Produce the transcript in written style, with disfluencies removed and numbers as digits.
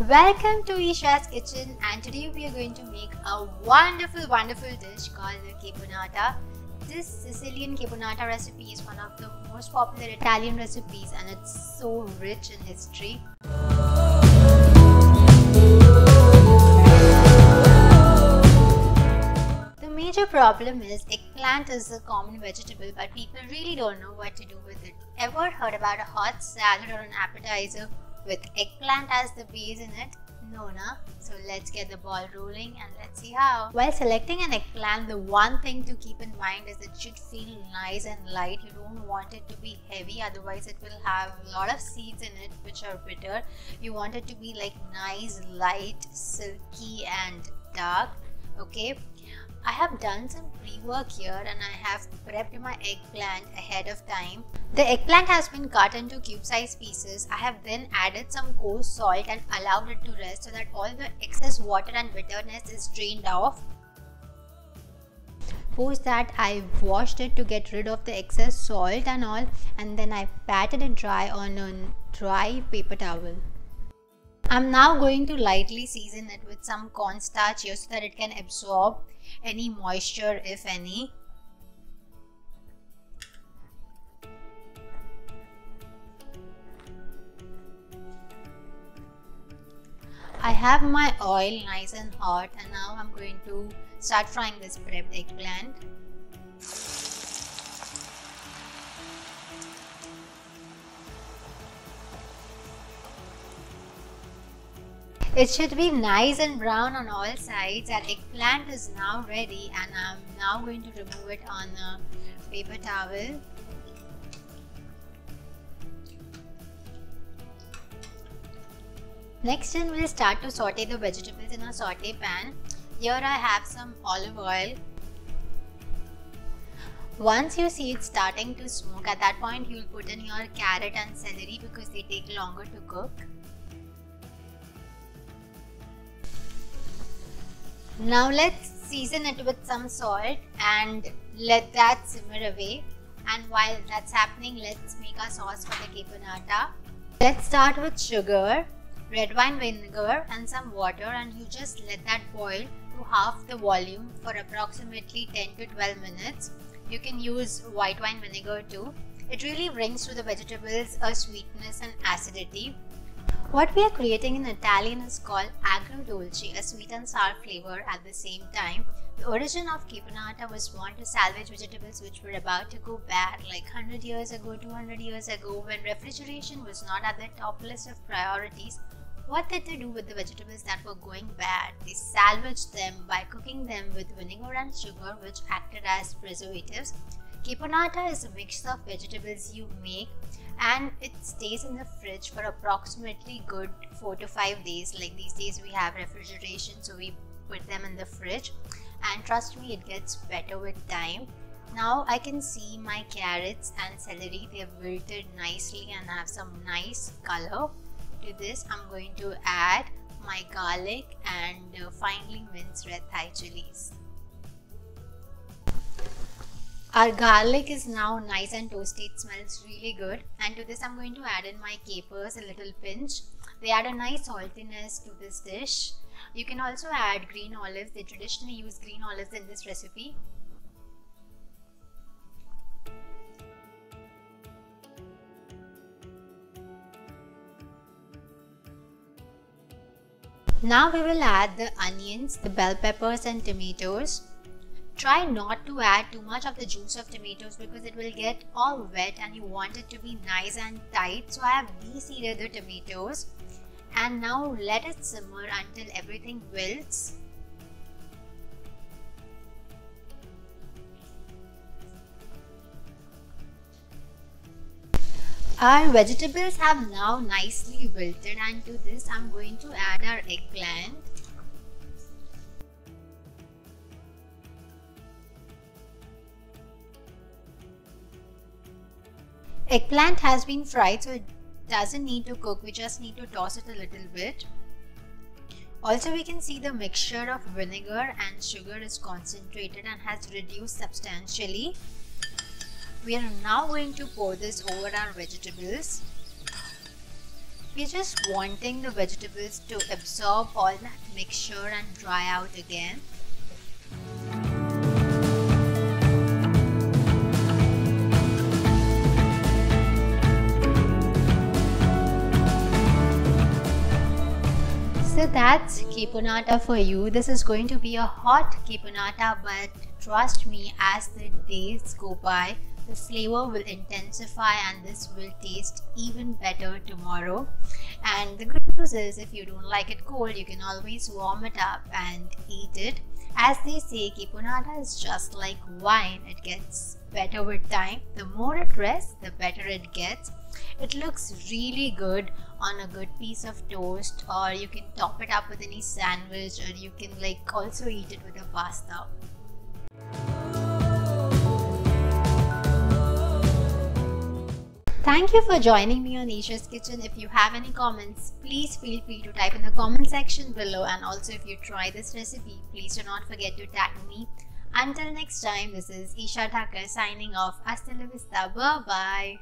Welcome to Isha's Kitchen, and today we are going to make a wonderful dish called the caponata. This Sicilian caponata recipe is one of the most popular Italian recipes and it's so rich in history. The major problem is eggplant is a common vegetable, but people really don't know what to do with it. Ever heard about a hot salad or an appetizer with eggplant as the base in it? No, na? So let's get the ball rolling and let's see how. While selecting an eggplant, the one thing to keep in mind is it should feel nice and light. You don't want it to be heavy, otherwise it will have a lot of seeds in it which are bitter. You want it to be like nice, light, silky and dark. Okay, I have done some pre-work here and I have prepped my eggplant ahead of time. The eggplant has been cut into cube-sized pieces. I have then added some coarse salt and allowed it to rest so that all the excess water and bitterness is drained off. Post that, I washed it to get rid of the excess salt and all, and then I patted it dry on a dry paper towel. I'm now going to lightly season it with some cornstarch here so that it can absorb any moisture, if any. I have my oil nice and hot, and now I'm going to start frying this prepped eggplant. It should be nice and brown on all sides. Our eggplant is now ready and I'm now going to remove it on a paper towel. Next then we'll start to saute the vegetables in a saute pan. Here I have some olive oil. Once you see it starting to smoke, at that point you'll put in your carrot and celery because they take longer to cook. Now let's season it with some salt and let that simmer away. And while that's happening, let's make our sauce for the caponata. Let's start with sugar, red wine vinegar and some water, and you just let that boil to half the volume for approximately 10 to 12 minutes. You can use white wine vinegar too. It really brings to the vegetables a sweetness and acidity. What we are creating in Italian is called agrodolce, a sweet and sour flavor at the same time. The origin of caponata was born to salvage vegetables which were about to go bad, like 100 years ago, 200 years ago, when refrigeration was not at the top list of priorities. What did they do with the vegetables that were going bad? They salvaged them by cooking them with vinegar and sugar, which acted as preservatives. Caponata is a mix of vegetables you make and it stays in the fridge for approximately good 4 to 5 days. Like these days we have refrigeration, so we put them in the fridge, and trust me, it gets better with time. Now I can see my carrots and celery, they have wilted nicely and have some nice color. To this I'm going to add my garlic and finely minced red Thai chilies. Our garlic is now nice and toasty, it smells really good, and to this I'm going to add in my capers, a little pinch. They add a nice saltiness to this dish. You can also add green olives. They traditionally use green olives in this recipe. Now we will add the onions, the bell peppers and tomatoes. Try not to add too much of the juice of tomatoes because it will get all wet and you want it to be nice and tight. So I have de-seeded the tomatoes and now let it simmer until everything wilts. Our vegetables have now nicely wilted, and to this I'm going to add our eggplant. Eggplant has been fried, so it doesn't need to cook. We just need to toss it a little bit. Also, we can see the mixture of vinegar and sugar is concentrated and has reduced substantially. We are now going to pour this over our vegetables. We're just wanting the vegetables to absorb all that mixture and dry out again. So that's caponata for you. This is going to be a hot caponata, but trust me, as the days go by, the flavor will intensify and this will taste even better tomorrow. And the good news is, if you don't like it cold, you can always warm it up and eat it. As they say, caponata is just like wine. It gets better with time. The more it rests, the better it gets. It looks really good on a good piece of toast, or you can top it up with any sandwich, or you can also eat it with a pasta. Thank you for joining me on Isha's Kitchen. If you have any comments, please feel free to type in the comment section below, and also if you try this recipe, please do not forget to tag me. Until next time, this is Isha Thakur signing off. Hasta la vista. Bye bye.